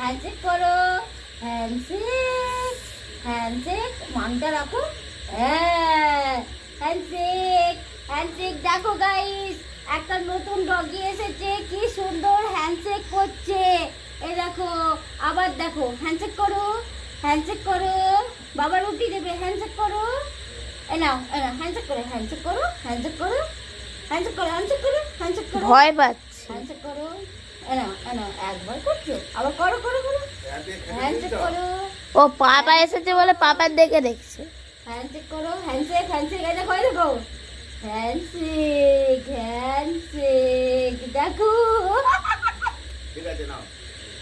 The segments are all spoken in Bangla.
হ্যান্ডশেক করো। হ্যান্ডশেক, হ্যান্ডশেক, মানটা রাখো। হ্যাঁ, হ্যান্ডশেক, হ্যান্ডশেক। দেখো গাইস, একটা নতুন ডগি এসেছে, কি সুন্দর হ্যান্ডশেক করছে। এই দেখো, আবার দেখো, হ্যান্ডশেক করো, হ্যান্ডশেক করো। বাবা রুটি দেবে, হ্যান্ডশেক করো। এ নাও, হ্যান্ডশেক করো, হ্যান্ডশেক করো, হ্যান্ডশেক করো, হ্যান্ডশেক করো, হ্যান্ডশেক করো, হ্যান্ডশেক করো। ভয় পাচ্ছে। হ্যান্ডশেক করো। এ নাও, একবার করছো, আবার করো করো করো। হ্যান্ডশেক করো। ও পাপা এসেছে বলে পাপার দেখে দেখছে। হ্যান্ডশেক করো, হ্যান্ডশেক, হ্যান্ডশেক। এই দেখো, এই দেখো, হ্যান্ডশেক, হ্যান্ডশেক। দেখো, ঠিক আছে নাও।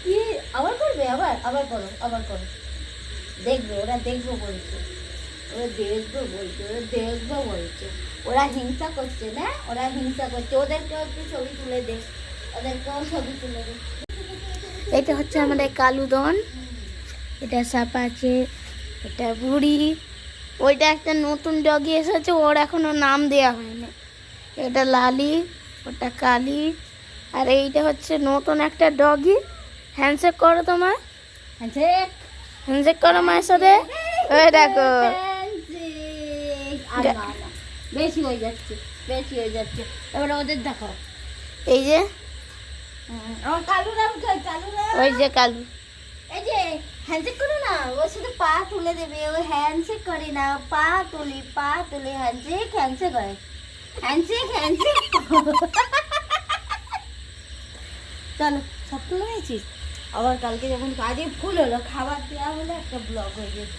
কি আবার করবে? আবার আবার করো, আবার করো। দেখবে, ওরা দেখবো বলছে, ওরা দেখবো বলছে, ওরা দেখবো বলছে। ওরা হিংসা করছে না, ওরা হিংসা করছে। ওদেরকেও একটু ছবি তুলে দে, ওদেরকেও ছবি তুলে দে। এটা হচ্ছে আমাদের কালুদন, এটা সাপাচে, এটা বুড়ি। ওইটা একটা নতুন ডগি এসেছে, ওর এখনো নাম দেওয়া হয়নি। এটা লালি, ওটা কালি, আর এইটা হচ্ছে নতুন একটা ডগি। হ্যান্ডশেক করো তোমার, হ্যান্ডশেক, হ্যান্ডশেক করো মায়ের সাথে। ওই দেখো, হ্যান্ডশেক। আর না, না, বেশি হয়ে যাচ্ছে, বেশি হয়ে যাচ্ছে। এবার ওদের দেখো, এই যে, আমার কালুরাম কই, কালুরাম? ওই যে কালু। এই যে হ্যান্ডশেক করো না, ও শুধু পা তুলে দেবে, ও হ্যান্ডশেক করে না, পা তুলি, পা তুলে হ্যান্ডশেক, হ্যান্ডশেক করে, হ্যান্ডশেক, হ্যান্ডশেক। চলো, সব তুলে নিয়েছিস? আবার কালকে যখন কাজে ফুল হলো, খাবার দেওয়া হলো, একটা ব্লগ হয়ে গেছে।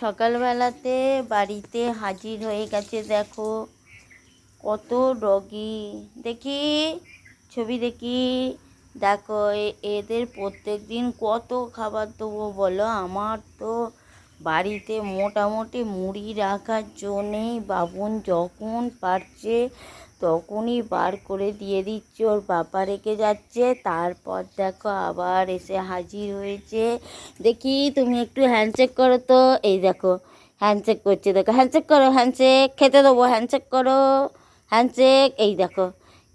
সকালবেলাতে বাড়িতে হাজির হয়ে গেছে, দেখো কত ডগি। দেখি ছবি দেখি, দেখো এদের প্রত্যেক দিন কত খাবার দেবো বলো। আমার তো বাড়িতে মোটামুটি মুড়ি রাখার জন্যেই বাবুন যখন পারছে তখনই বার করে দিয়ে দিচ্ছে, ওর বাবা রেখে যাচ্ছে। তারপর দেখো আবার এসে হাজির হয়েছে। দেখি তুমি একটু হ্যান্ডশেক করো তো। এই দেখো হ্যান্ডশেক করছে, দেখো হ্যান্ডশেক করো, হ্যান্ডশেক, খেতে দেবো, হ্যান্ডশেক করো, হ্যান্ডশেক। এই দেখো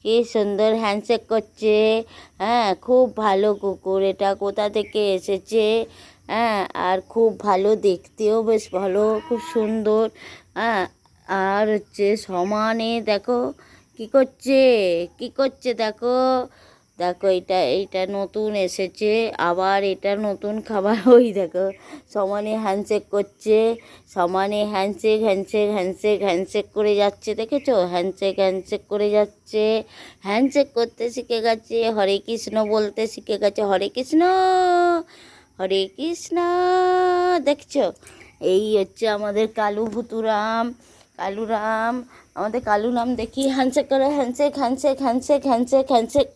কি সুন্দর হ্যান্ডশেক করছে। হ্যাঁ, খুব ভালো কুকুর, এটা কোথা থেকে এসেছে। হ্যাঁ, আর খুব ভালো দেখতেও, বেশ ভালো, খুব সুন্দর। হ্যাঁ, আর হচ্ছে সমানে দেখো কি করছে, কি করছে দেখো, দেখো এইটা নতুন এসেছে, আবার এটা নতুন খাবার। ওই দেখো সমানে হ্যান্ডশেক করছে, সমানে হ্যান্ডশেক, হ্যান্ডশেক, হ্যান্ডশেক, হ্যান্ডশেক করে যাচ্ছে, দেখেছো, হ্যান্ডশেক, হ্যান্ডশেক করে যাচ্ছে। হ্যান্ডশেক করতে শিখে গেছে, হরে কৃষ্ণ বলতে শিখে গেছে, হরে কৃষ্ণ, হরে কৃষ্ণ। দেখছো, এই হচ্ছে আমাদের কালু ভুতুরাম, কালুরাম, আমাদের কালুরাম। দেখি হ্যান্ডশেক করে, handshake, handshake, handshake, handshake, handshake.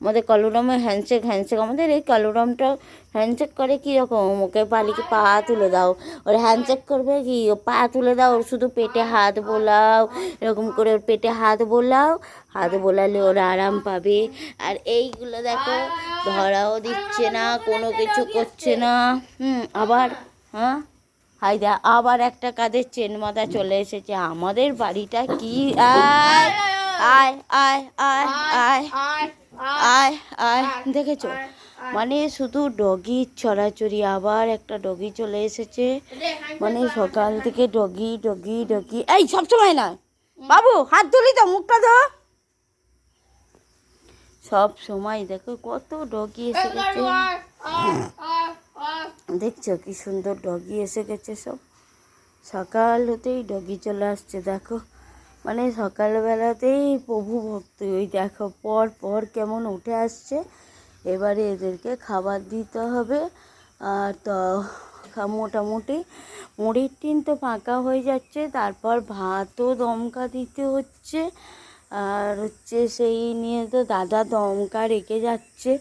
আমাদের কালুরামের হ্যান্ডশেক, হ্যান্ডশেক। আমাদের এই কালুরামটা হ্যান্ডশেক করে কীরকম, ওকে পালিকে পা তুলে দাও, ওর হ্যান্ডশেক করবে কি, ও পা তুলে দাও, ওর শুধু পেটে হাত বোলাও, এরকম করে ওর পেটে হাত বোলাও, হাত বোলালে ওরা আরাম পাবে। আর এইগুলো দেখো ধরাও দিচ্ছে না, কোনো কিছু করছে না। আবার হ্যাঁ, হাই দা, আবার একটা কাদের চেন মাথা চলে এসেছে আমাদের বাড়িটা। কি আয় আয় আয় আয় আয় আয় আয়, দেখেছো, মানে শুধু ডগি ছড়াছড়ি। আবার একটা ডগি চলে এসেছে, মানে সকাল থেকে ডগি ডগি ডগি। এই সবসময় না বাবু, হাত ধুলি তো, মুখটা ধো। সব সময় দেখো কত ডগি এসে গেছে, দেখছো কি সুন্দর ডগি এসে গেছে। সব সকাল হতেই ডগি চলে আসছে, দেখো, মানে সকালবেলাতেই প্রভু ভক্তি। ওই দেখো পর পর কেমন উঠে আসছে। এবারে এদেরকে খাবার দিতে হবে। আর তো মোটামুটি মুড়ির টিন তো ফাঁকা হয়ে যাচ্ছে, তারপর ভাতও দমকা দিতে হচ্ছে। আর হচ্ছে সেই নিয়ে তো দাদা দমকা রেখে যাচ্ছে।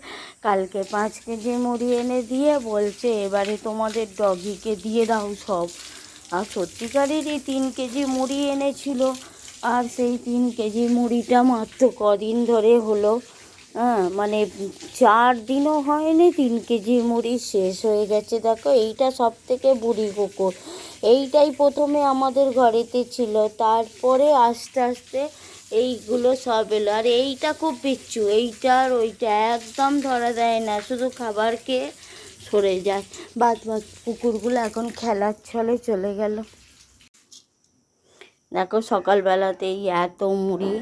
কালকে 5 কেজি মুড়ি এনে দিয়ে বলছে এবারে তোমাদের ডগিকে দিয়ে দাও সব। আর সত্যিকারেরই 3 কেজি মুড়ি এনেছিল, আর সেই 3 কেজি মুড়িটা মাত্র কদিন ধরে হলো। হ্যাঁ, মানে 4 দিনও হয়নি 3 কেজি মুড়ি শেষ হয়ে গেছে। দেখো এইটা সব থেকে বুড়ি কুকুর, এইটাই প্রথমে আমাদের ঘরেতে ছিল, তারপরে আস্তে আস্তে এইগুলো সব এলো। আর এইটা খুব বিচ্ছু, এইটা আর ওইটা একদম ধরা দেয় না, শুধু খাবার খেয়ে সরে যায়। বাদ কুকুরগুলো এখন খেলার ছলে চলে গেল। দেখো সকালবেলাতেই এত মুড়ি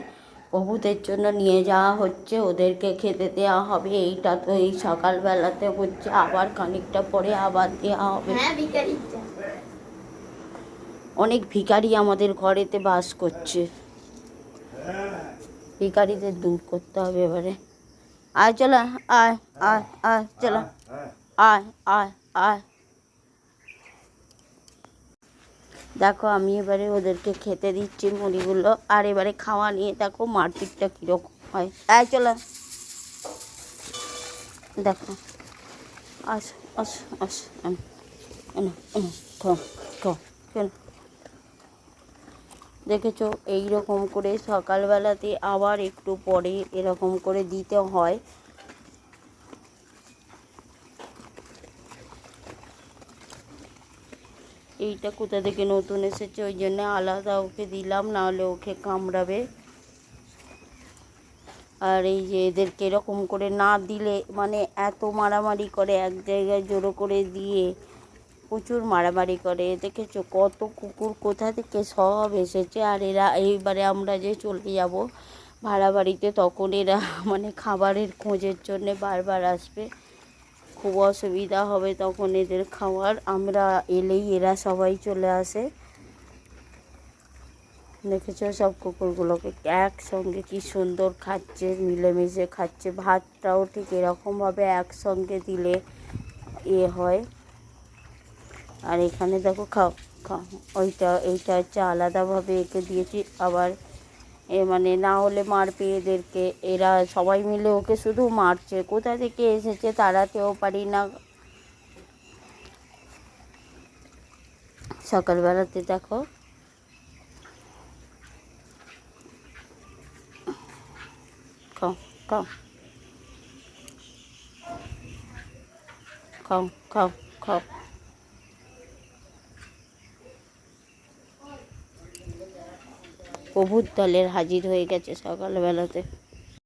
প্রভুদের জন্য নিয়ে যাওয়া হচ্ছে, ওদেরকে খেতে দেওয়া হবে। এইটা তো এই সকালবেলাতে হচ্ছে, আবার খানিকটা পরে আবার দেওয়া হবে। হ্যাঁ ভিখারি। অনেক ভিখারি আমাদের ঘরেতে বাস করছে, ভিখারিদের দূর করতে হবে এবারে। আয় চলা, আয় আয় আয় চলা, আয় আয় আয়। দেখো আমি এবারে ওদেরকে খেতে দিচ্ছি মুড়িগুলো, আর এবারে খাওয়া নিয়ে দেখো মারপিটটা কীরকম হয়। আয় চলা, দেখো আস আস আস, খাও খাও কেন। দেখেছো এইরকম করে সকালবেলাতে আবার একটু পরে এরকম করে দিতে হয়। এইটা কোথা থেকে নতুন এসেছে, ওই জন্য আলাদা ওকে দিলাম, নাহলে ওকে কামড়াবে। আর এই যে এদেরকে এরকম করে না দিলে মানে এত মারামারি করে, এক জায়গায় জড়ো করে দিয়ে প্রচুর মারামারি করে। দেখেছো কত কুকুর কোথা থেকে সব এসেছে। আর এরা এইবারে আমরা যে চলে যাব ভাড়া বাড়িতে, তখন এরা মানে খাবারের খোঁজের জন্যে বারবার আসবে, খুব অসুবিধা হবে তখন এদের খাওয়ার। আমরা এলেই এরা সবাই চলে আসে। দেখেছো সব কুকুরগুলোকে একসঙ্গে কি সুন্দর খাচ্ছে, মিলেমিশে খাচ্ছে। ভাতটাও ঠিক এরকমভাবে একসঙ্গে দিলে হয়। আর এখানে দেখো খাও খাও, এইটা হচ্ছে আলাদাভাবে একে দিয়েছি। আবার মানে না হলে মারবে এদেরকে, এরা সবাই মিলে ওকে শুধু মারছে। কোথা থেকে এসেছে তাড়াতেও পারি না। সকালবেলাতে দেখো খাও খাও খাও খাও খাও। প্রভুর দলের হাজির হয়ে গেছে সকালবেলাতে।